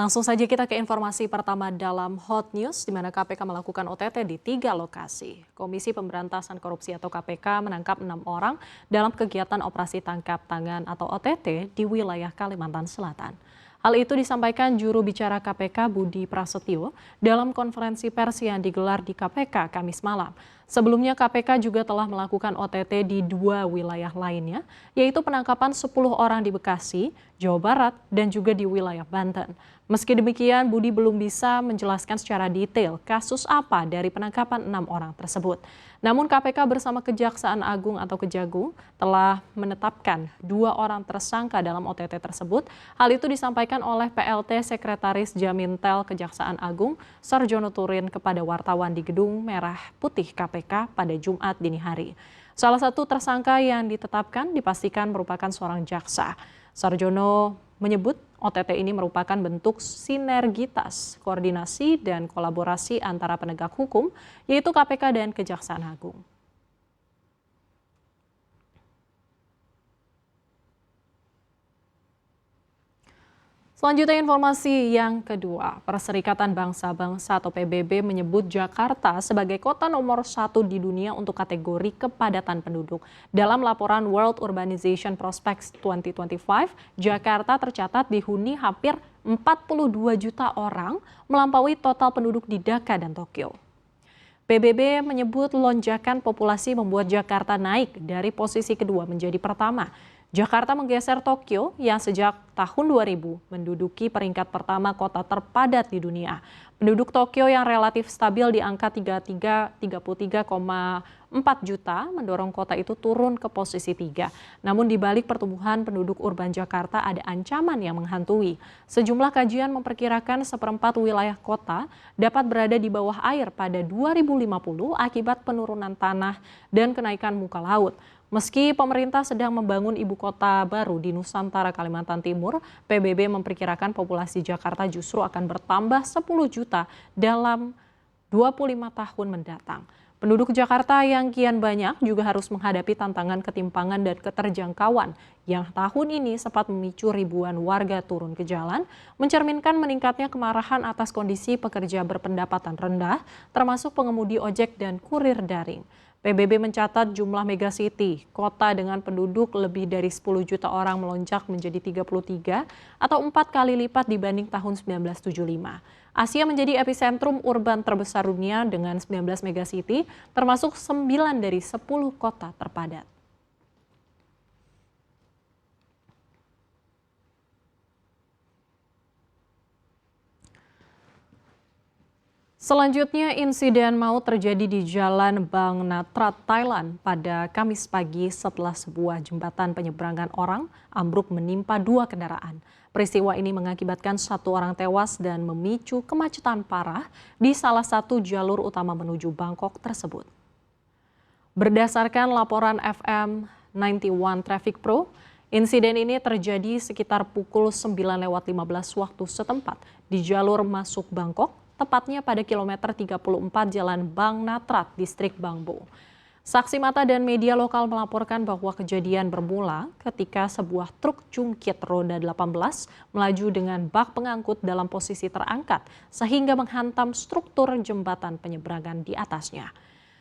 Langsung saja kita ke informasi pertama dalam Hot News, di mana KPK melakukan OTT di 3 lokasi. Komisi Pemberantasan Korupsi atau KPK menangkap 6 orang dalam kegiatan operasi tangkap tangan atau OTT di wilayah Kalimantan Selatan. Hal itu disampaikan juru bicara KPK Budi Prasetyo dalam konferensi pers yang digelar di KPK Kamis malam. Sebelumnya KPK juga telah melakukan OTT di 2 wilayah lainnya, yaitu penangkapan 10 orang di Bekasi, Jawa Barat, dan juga di wilayah Banten. Meski demikian, Budi belum bisa menjelaskan secara detail kasus apa dari penangkapan 6 orang tersebut. Namun KPK bersama Kejaksaan Agung atau Kejagung telah menetapkan 2 orang tersangka dalam OTT tersebut. Hal itu disampaikan oleh PLT Sekretaris Jamintel Kejaksaan Agung, Sarjono Turin kepada wartawan di Gedung Merah Putih KPK pada Jumat dini hari. Salah satu tersangka yang ditetapkan dipastikan merupakan seorang jaksa. Sarjono menyebut OTT ini merupakan bentuk sinergitas, koordinasi, dan kolaborasi antara penegak hukum, yaitu KPK dan Kejaksaan Agung. Selanjutnya informasi yang kedua, Perserikatan Bangsa-Bangsa atau PBB menyebut Jakarta sebagai kota nomor 1 di dunia untuk kategori kepadatan penduduk. Dalam laporan World Urbanization Prospects 2025, Jakarta tercatat dihuni hampir 42 juta orang, melampaui total penduduk di Dhaka dan Tokyo. PBB menyebut lonjakan populasi membuat Jakarta naik dari posisi kedua menjadi pertama. Jakarta menggeser Tokyo yang sejak tahun 2000 menduduki peringkat pertama kota terpadat di dunia. Penduduk Tokyo yang relatif stabil di angka 33,4 juta mendorong kota itu turun ke posisi 3. Namun di balik pertumbuhan penduduk urban Jakarta ada ancaman yang menghantui. Sejumlah kajian memperkirakan seperempat wilayah kota dapat berada di bawah air pada 2050 akibat penurunan tanah dan kenaikan muka laut. Meski pemerintah sedang membangun ibu kota baru di Nusantara Kalimantan Timur, PBB memperkirakan populasi Jakarta justru akan bertambah 10 juta dalam 25 tahun mendatang. Penduduk Jakarta yang kian banyak juga harus menghadapi tantangan ketimpangan dan keterjangkauan yang tahun ini sempat memicu ribuan warga turun ke jalan, mencerminkan meningkatnya kemarahan atas kondisi pekerja berpendapatan rendah, termasuk pengemudi ojek dan kurir daring. PBB mencatat jumlah megacity, kota dengan penduduk lebih dari 10 juta orang melonjak menjadi 33 atau 4 kali lipat dibanding tahun 1975. Asia menjadi epicentrum urban terbesar dunia dengan 19 megacity, termasuk 9 dari 10 kota terpadat. Selanjutnya, insiden maut terjadi di Jalan Bang Natrat, Thailand pada Kamis pagi setelah sebuah jembatan penyeberangan orang ambruk menimpa 2 kendaraan. Peristiwa ini mengakibatkan 1 orang tewas dan memicu kemacetan parah di salah satu jalur utama menuju Bangkok tersebut. Berdasarkan laporan FM 91 Traffic Pro, insiden ini terjadi sekitar pukul 9:15 waktu setempat di jalur masuk Bangkok, tepatnya pada kilometer 34 Jalan Bang Natrat, distrik Bangbo. Saksi mata dan media lokal melaporkan bahwa kejadian bermula ketika sebuah truk jungkit roda 18 melaju dengan bak pengangkut dalam posisi terangkat sehingga menghantam struktur jembatan penyeberangan di atasnya.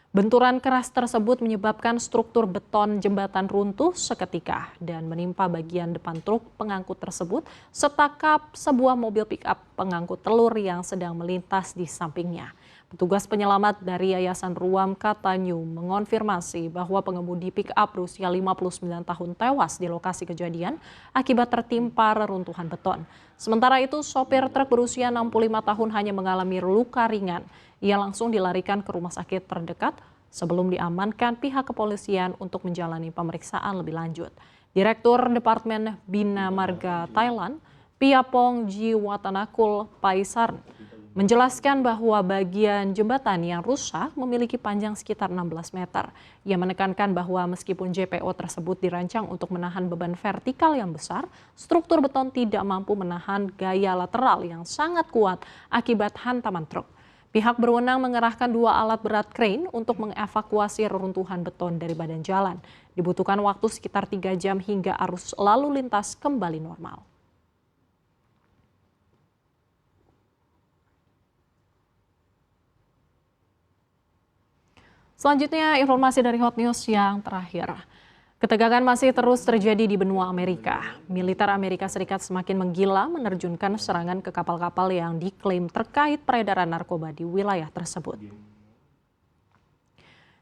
Benturan keras tersebut menyebabkan struktur beton jembatan runtuh seketika dan menimpa bagian depan truk pengangkut tersebut serta kap sebuah mobil pick-up pengangkut telur yang sedang melintas di sampingnya. Petugas penyelamat dari Yayasan Ruam Katanyu mengonfirmasi bahwa pengemudi pick-up berusia 59 tahun tewas di lokasi kejadian akibat tertimpa reruntuhan beton. Sementara itu, sopir truk berusia 65 tahun hanya mengalami luka ringan. Ia langsung dilarikan ke rumah sakit terdekat sebelum diamankan pihak kepolisian untuk menjalani pemeriksaan lebih lanjut. Direktur Departemen Bina Marga Thailand, Piapong Jiwatanakul Paisarn, menjelaskan bahwa bagian jembatan yang rusak memiliki panjang sekitar 16 meter. Ia menekankan bahwa meskipun JPO tersebut dirancang untuk menahan beban vertikal yang besar, struktur beton tidak mampu menahan gaya lateral yang sangat kuat akibat hantaman truk. Pihak berwenang mengerahkan 2 alat berat crane untuk mengevakuasi reruntuhan beton dari badan jalan. Dibutuhkan waktu sekitar 3 jam hingga arus lalu lintas kembali normal. Selanjutnya, informasi dari Hot News yang terakhir. Ketegangan masih terus terjadi di benua Amerika. Militer Amerika Serikat semakin menggila menerjunkan serangan ke kapal-kapal yang diklaim terkait peredaran narkoba di wilayah tersebut.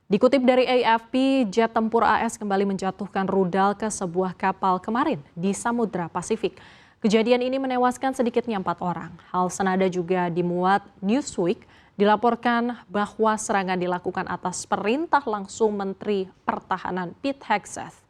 Dikutip dari AFP, jet tempur AS kembali menjatuhkan rudal ke sebuah kapal kemarin di Samudra Pasifik. Kejadian ini menewaskan sedikitnya 4 orang. Hal senada juga dimuat Newsweek, dilaporkan bahwa serangan dilakukan atas perintah langsung Menteri Pertahanan Pete Hegseth.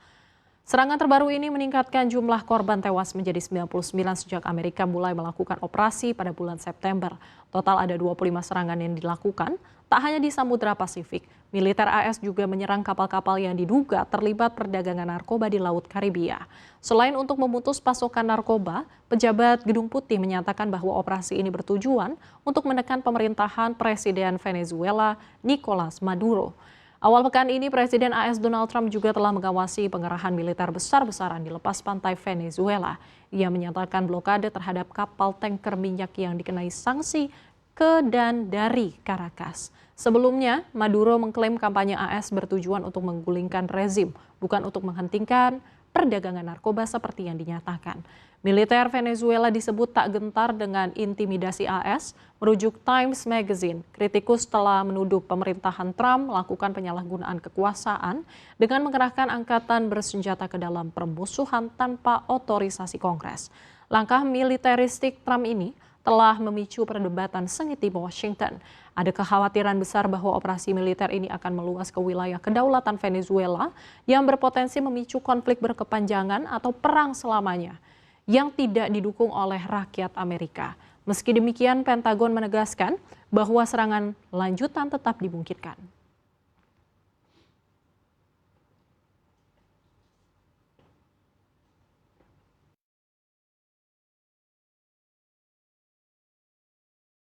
Serangan terbaru ini meningkatkan jumlah korban tewas menjadi 99 sejak Amerika mulai melakukan operasi pada bulan September. Total ada 25 serangan yang dilakukan, tak hanya di Samudra Pasifik. Militer AS juga menyerang kapal-kapal yang diduga terlibat perdagangan narkoba di Laut Karibia. Selain untuk memutus pasokan narkoba, pejabat Gedung Putih menyatakan bahwa operasi ini bertujuan untuk menekan pemerintahan Presiden Venezuela Nicolas Maduro. Awal pekan ini, Presiden AS Donald Trump juga telah mengawasi pengerahan militer besar-besaran di lepas pantai Venezuela. Ia menyatakan blokade terhadap kapal tanker minyak yang dikenai sanksi ke dan dari Caracas. Sebelumnya, Maduro mengklaim kampanye AS bertujuan untuk menggulingkan rezim, bukan untuk menghentikan perdagangan narkoba seperti yang dinyatakan. Militer Venezuela disebut tak gentar dengan intimidasi AS. Merujuk Times Magazine, kritikus telah menuduh pemerintahan Trump melakukan penyalahgunaan kekuasaan dengan mengerahkan angkatan bersenjata ke dalam permusuhan tanpa otorisasi Kongres. Langkah militeristik Trump ini telah memicu perdebatan sengit di Washington. Ada kekhawatiran besar bahwa operasi militer ini akan meluas ke wilayah kedaulatan Venezuela yang berpotensi memicu konflik berkepanjangan atau perang selamanya yang tidak didukung oleh rakyat Amerika. Meski demikian, Pentagon menegaskan bahwa serangan lanjutan tetap dimungkinkan.